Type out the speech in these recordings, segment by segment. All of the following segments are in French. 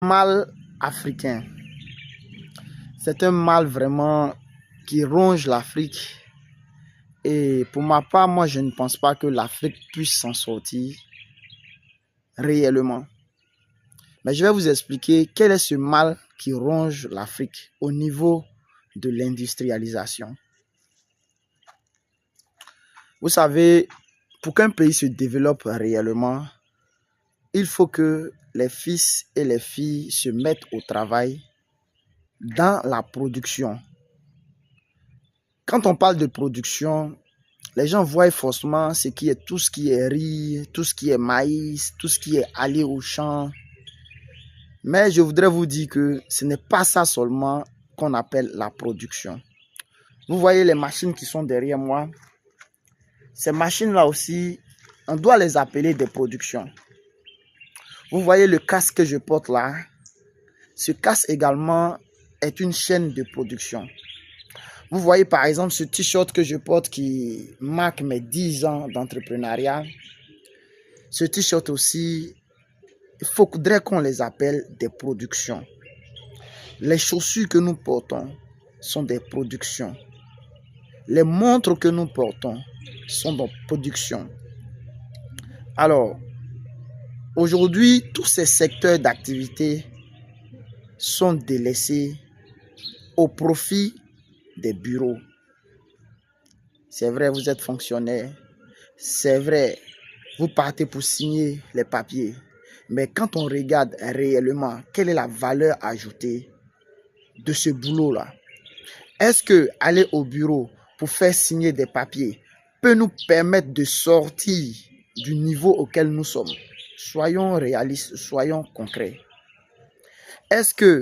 Mal africain. C'est un mal vraiment qui ronge l'Afrique. Et pour ma part, moi, je ne pense pas que l'Afrique puisse s'en sortir réellement. Mais je vais vous expliquer quel est ce mal qui ronge l'Afrique au niveau de l'industrialisation. Vous savez, pour qu'un pays se développe réellement, il faut que les fils et les filles se mettent au travail dans la production. Quand on parle de production, les gens voient forcément tout ce qui est riz, tout ce qui est maïs, tout ce qui est aller au champ. Mais je voudrais vous dire que ce n'est pas ça seulement qu'on appelle la production. Vous voyez les machines qui sont derrière moi. Ces machines-là aussi, on doit les appeler des productions. Vous voyez le casque que je porte là. Ce casque également est une chaîne de production. Vous voyez par exemple ce t-shirt que je porte qui marque mes 10 ans d'entrepreneuriat. Ce t-shirt aussi, il faudrait qu'on les appelle des productions. Les chaussures que nous portons sont des productions. Les montres que nous portons sont des productions. Alors, aujourd'hui, tous ces secteurs d'activité sont délaissés au profit des bureaux. C'est vrai, vous êtes fonctionnaire. C'est vrai, vous partez pour signer les papiers. Mais quand on regarde réellement, quelle est la valeur ajoutée de ce boulot-là? Est-ce que aller au bureau pour faire signer des papiers peut nous permettre de sortir du niveau auquel nous sommes? Soyons réalistes, soyons concrets. Est-ce que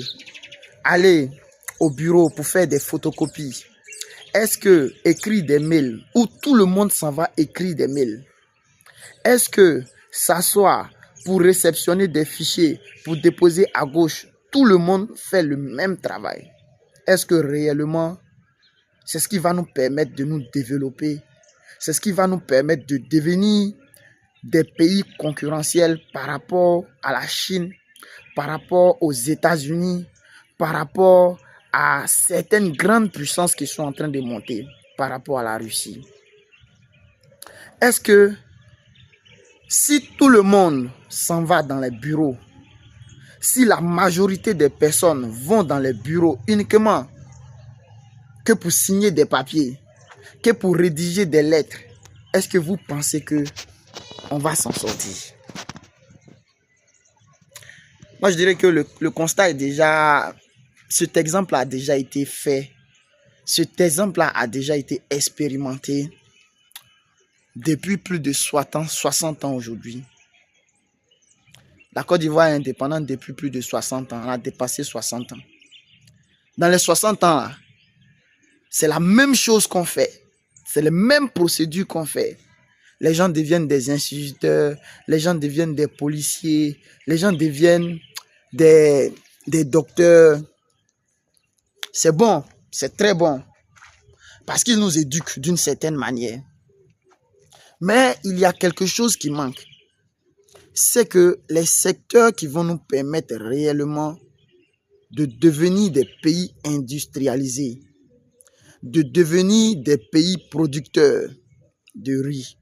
aller au bureau pour faire des photocopies, est-ce que écrire des mails où tout le monde s'en va écrire des mails, est-ce que s'asseoir pour réceptionner des fichiers, pour déposer à gauche, tout le monde fait le même travail? Est-ce que réellement, c'est ce qui va nous permettre de nous développer? C'est ce qui va nous permettre de devenir des pays concurrentiels par rapport à la Chine, par rapport aux États-Unis, par rapport à certaines grandes puissances qui sont en train de monter, par rapport à la Russie? Est-ce que si tout le monde s'en va dans les bureaux, si la majorité des personnes vont dans les bureaux uniquement que pour signer des papiers, que pour rédiger des lettres, est-ce que vous pensez que on va s'en sortir? Moi, je dirais que le constat est déjà... Cet exemple a déjà été fait. Cet exemple-là a déjà été expérimenté depuis plus de 60 ans aujourd'hui. La Côte d'Ivoire est indépendante depuis plus de 60 ans. On a dépassé 60 ans. Dans les 60 ans, c'est la même chose qu'on fait. C'est les mêmes procédures qu'on fait. Les gens deviennent des instituteurs, les gens deviennent des policiers, les gens deviennent des docteurs. C'est bon, c'est très bon, parce qu'ils nous éduquent d'une certaine manière. Mais il y a quelque chose qui manque. C'est que les secteurs qui vont nous permettre réellement de devenir des pays industrialisés, de devenir des pays producteurs de riz,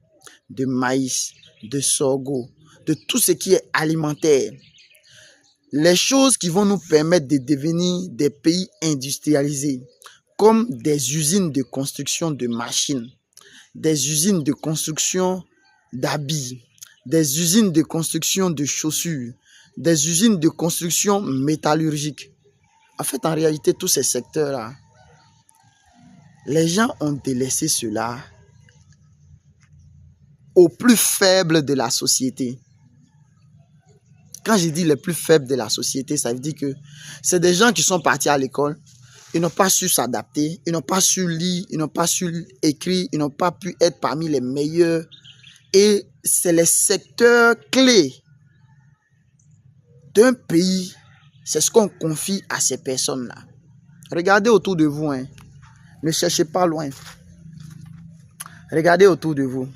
de maïs, de sorgho, de tout ce qui est alimentaire. Les choses qui vont nous permettre de devenir des pays industrialisés, comme des usines de construction de machines, des usines de construction d'habits, des usines de construction de chaussures, des usines de construction métallurgique. En fait, en réalité, tous ces secteurs-là, les gens ont délaissé cela aux plus faibles de la société. Quand je dis les plus faibles de la société, ça veut dire que c'est des gens qui sont partis à l'école, ils n'ont pas su s'adapter, ils n'ont pas su lire, ils n'ont pas su écrire, ils n'ont pas pu être parmi les meilleurs. Et c'est les secteurs clés d'un pays, c'est ce qu'on confie à ces personnes-là. Regardez autour de vous, hein. Ne cherchez pas loin. Regardez autour de vous.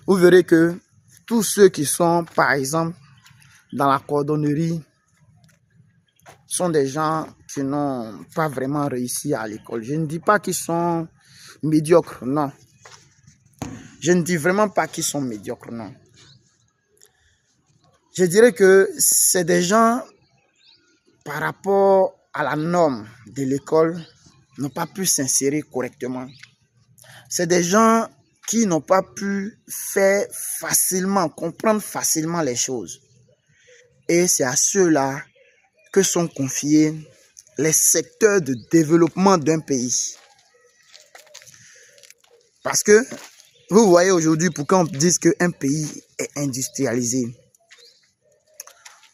Vous verrez que tous ceux qui sont, par exemple, dans la cordonnerie, sont des gens qui n'ont pas vraiment réussi à l'école. Je ne dis pas qu'ils sont médiocres, non. Je ne dis vraiment pas qu'ils sont médiocres, non. Je dirais que c'est des gens, par rapport à la norme de l'école, n'ont pas pu s'insérer correctement. C'est des gens qui n'ont pas pu faire facilement, comprendre facilement les choses. Et c'est à ceux-là que sont confiés les secteurs de développement d'un pays. Parce que, vous voyez aujourd'hui, pourquoi on dit qu'un pays est industrialisé,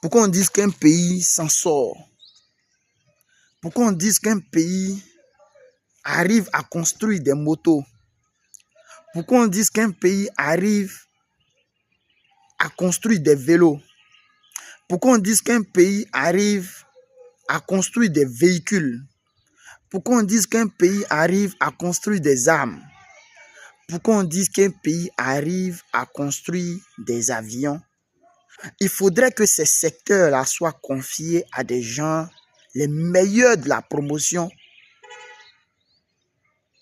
pourquoi on dit qu'un pays s'en sort, pourquoi on dit qu'un pays arrive à construire des motos, pourquoi on dit qu'un pays arrive à construire des vélos, pourquoi on dit qu'un pays arrive à construire des véhicules, pourquoi on dit qu'un pays arrive à construire des armes, pourquoi on dit qu'un pays arrive à construire des avions. Il faudrait que ces secteurs-là soient confiés à des gens les meilleurs de la promotion,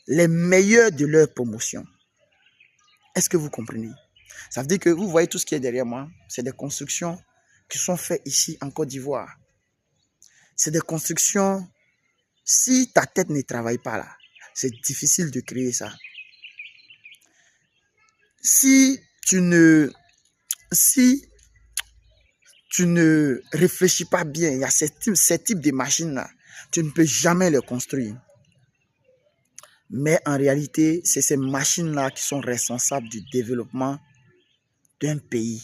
les meilleurs de leur promotion. Est-ce que vous comprenez? Ça veut dire que vous voyez tout ce qui est derrière moi, c'est des constructions qui sont faites ici en Côte d'Ivoire. C'est des constructions, si ta tête ne travaille pas là, c'est difficile de créer ça. Si tu ne réfléchis pas bien, il y a ces types de machines-là, tu ne peux jamais les construire. Mais en réalité, c'est ces machines-là qui sont responsables du développement d'un pays.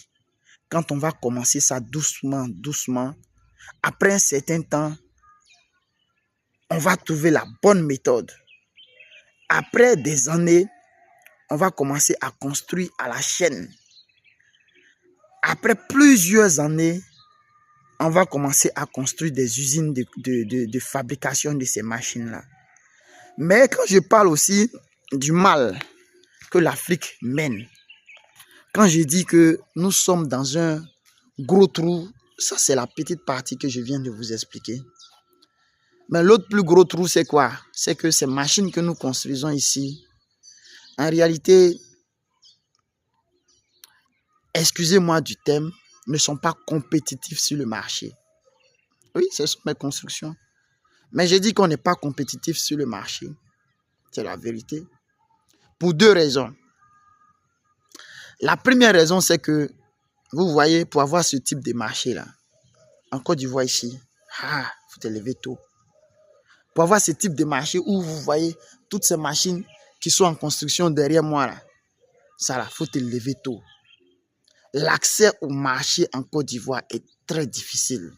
Quand on va commencer ça doucement, doucement, après un certain temps, on va trouver la bonne méthode. Après des années, on va commencer à construire à la chaîne. Après plusieurs années, on va commencer à construire des usines de fabrication de ces machines-là. Mais quand je parle aussi du mal que l'Afrique mène, quand je dis que nous sommes dans un gros trou, ça c'est la petite partie que je viens de vous expliquer. Mais l'autre plus gros trou, c'est quoi? C'est que ces machines que nous construisons ici, en réalité, excusez-moi du terme, ne sont pas compétitifs sur le marché. Oui, ce sont mes constructions. Mais j'ai dit qu'on n'est pas compétitif sur le marché. C'est la vérité. Pour deux raisons. La première raison, c'est que, vous voyez, pour avoir ce type de marché-là, en Côte d'Ivoire ici, il faut te lever tôt. Pour avoir ce type de marché où vous voyez toutes ces machines qui sont en construction derrière moi, là, ça là, il faut te lever tôt. L'accès au marché en Côte d'Ivoire est très difficile.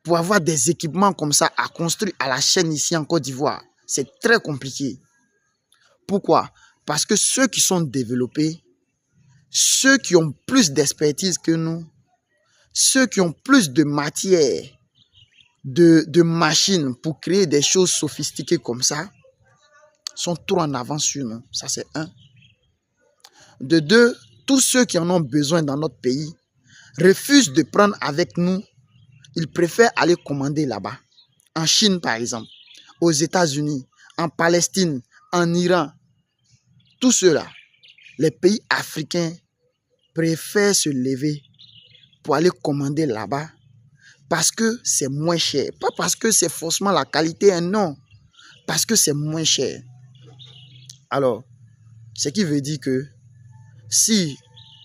Pour avoir des équipements comme ça à construire à la chaîne ici en Côte d'Ivoire, c'est très compliqué. Pourquoi? Parce que ceux qui sont développés, ceux qui ont plus d'expertise que nous, ceux qui ont plus de matière, de machines pour créer des choses sophistiquées comme ça, sont trop en avance sur nous. Ça, c'est un. De deux, tous ceux qui en ont besoin dans notre pays refusent de prendre avec nous. Ils préfèrent aller commander là-bas. En Chine, par exemple, aux États-Unis, en Palestine, en Iran. Tout cela, les pays africains préfèrent se lever pour aller commander là-bas parce que c'est moins cher. Pas parce que c'est forcément la qualité, non. Parce que c'est moins cher. Alors, ce qui veut dire que si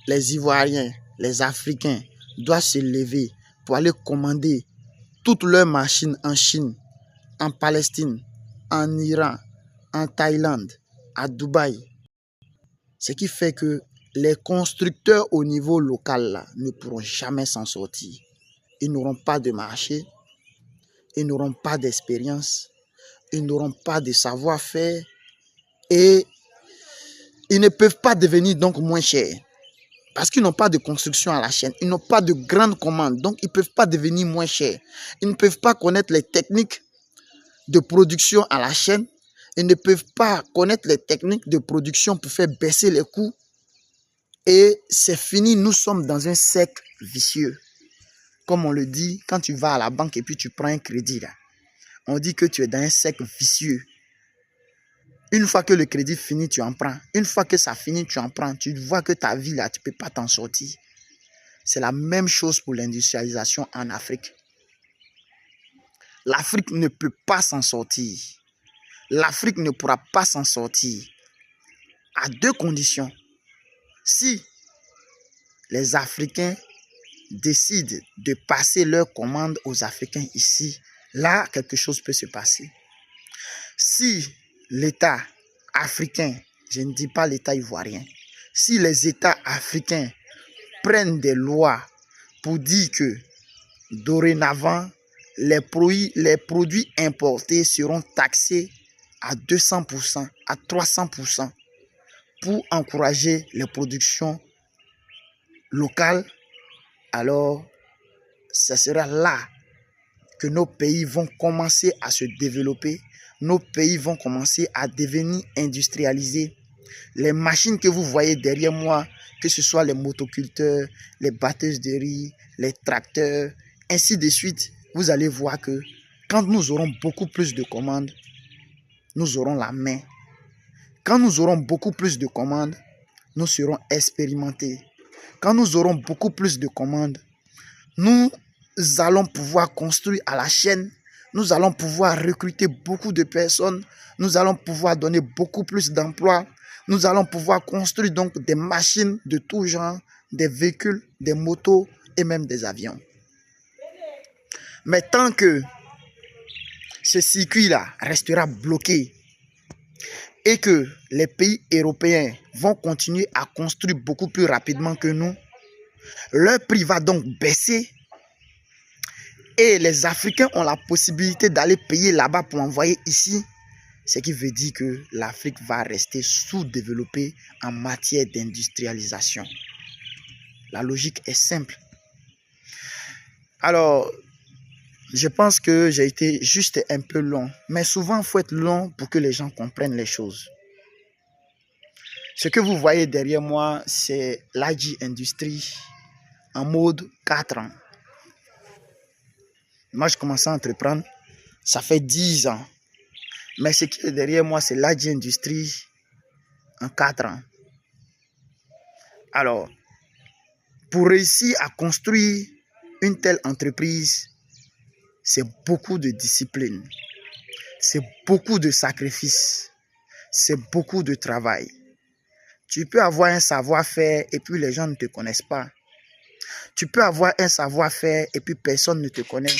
les Ivoiriens, les Africains doivent se lever pour aller commander toutes leurs machines en Chine, en Palestine, en Iran, en Thaïlande, à Dubaï, ce qui fait que les constructeurs au niveau local là, ne pourront jamais s'en sortir. Ils n'auront pas de marché, ils n'auront pas d'expérience, ils n'auront pas de savoir-faire et ils ne peuvent pas devenir donc moins chers. Parce qu'ils n'ont pas de construction à la chaîne, ils n'ont pas de grandes commandes, donc ils ne peuvent pas devenir moins chers. Ils ne peuvent pas connaître les techniques de production à la chaîne, ils ne peuvent pas connaître les techniques de production pour faire baisser les coûts. Et c'est fini, nous sommes dans un cercle vicieux. comme on le dit, quand tu vas à la banque et puis tu prends un crédit, là, on dit que tu es dans un cercle vicieux. Une fois que le crédit finit, tu en prends. Une fois que ça finit, tu en prends. Tu vois que ta vie, là, tu ne peux pas t'en sortir. C'est la même chose pour l'industrialisation en Afrique. L'Afrique ne peut pas s'en sortir. L'Afrique ne pourra pas s'en sortir à deux conditions. Si les Africains décident de passer leurs commandes aux Africains ici, là, quelque chose peut se passer. Si l'État africain, je ne dis pas l'État ivoirien, si les États africains prennent des lois pour dire que dorénavant, les produits importés seront taxés à 200%, à 300% pour encourager les productions locales, alors ce sera là que nos pays vont commencer à se développer, nos pays vont commencer à devenir industrialisés. Les machines que vous voyez derrière moi, que ce soit les motoculteurs, les batteuses de riz, les tracteurs, ainsi de suite, vous allez voir que quand nous aurons beaucoup plus de commandes, nous aurons la main. Quand nous aurons beaucoup plus de commandes, nous serons expérimentés. Quand nous aurons beaucoup plus de commandes, nous allons pouvoir construire à la chaîne, nous allons pouvoir recruter beaucoup de personnes, nous allons pouvoir donner beaucoup plus d'emplois, nous allons pouvoir construire donc des machines de tout genre, des véhicules, des motos et même des avions. Mais tant que ce circuit-là restera bloqué et que les pays européens vont continuer à construire beaucoup plus rapidement que nous, leur prix va donc baisser et les Africains ont la possibilité d'aller payer là-bas pour envoyer ici, ce qui veut dire que l'Afrique va rester sous-développée en matière d'industrialisation. La logique est simple. Alors, je pense que j'ai été juste un peu long, mais souvent il faut être long pour que les gens comprennent les choses. Ce que vous voyez derrière moi, c'est l'AG Industrie en mode 4 ans. Moi, je commençais à entreprendre, ça fait 10 ans. Mais ce qui est derrière moi, c'est l'AG Industrie en 4 ans. Alors, pour réussir à construire une telle entreprise, c'est beaucoup de discipline, c'est beaucoup de sacrifices, c'est beaucoup de travail. Tu peux avoir un savoir-faire et puis les gens ne te connaissent pas. Tu peux avoir un savoir-faire et puis personne ne te connaît.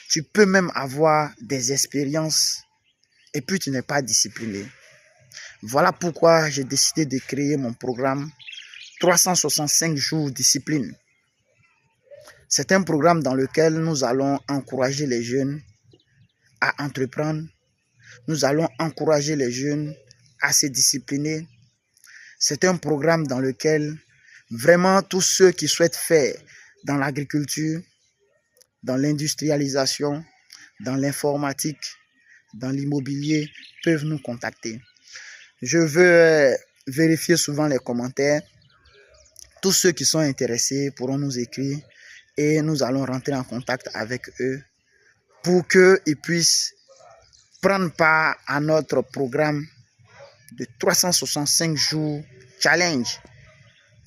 Tu peux même avoir des expériences et puis tu n'es pas discipliné. Voilà pourquoi j'ai décidé de créer mon programme 365 jours discipline. C'est un programme dans lequel nous allons encourager les jeunes à entreprendre. Nous allons encourager les jeunes à se discipliner. C'est un programme dans lequel vraiment tous ceux qui souhaitent faire dans l'agriculture, dans l'industrialisation, dans l'informatique, dans l'immobilier, peuvent nous contacter. Je veux vérifier souvent les commentaires. Tous ceux qui sont intéressés pourront nous écrire et nous allons rentrer en contact avec eux pour qu'ils puissent prendre part à notre programme de 365 jours challenge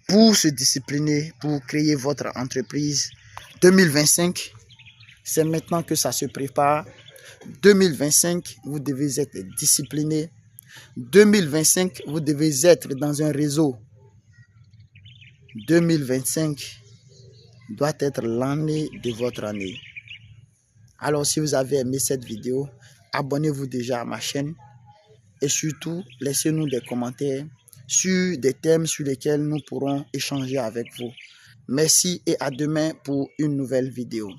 pour se discipliner, pour créer votre entreprise. 2025, c'est maintenant que ça se prépare. 2025, vous devez être discipliné. 2025, vous devez être dans un réseau. 2025 doit être l'année de votre année. Alors, si vous avez aimé cette vidéo, abonnez-vous déjà à ma chaîne et surtout, laissez-nous des commentaires sur des thèmes sur lesquels nous pourrons échanger avec vous. Merci et à demain pour une nouvelle vidéo.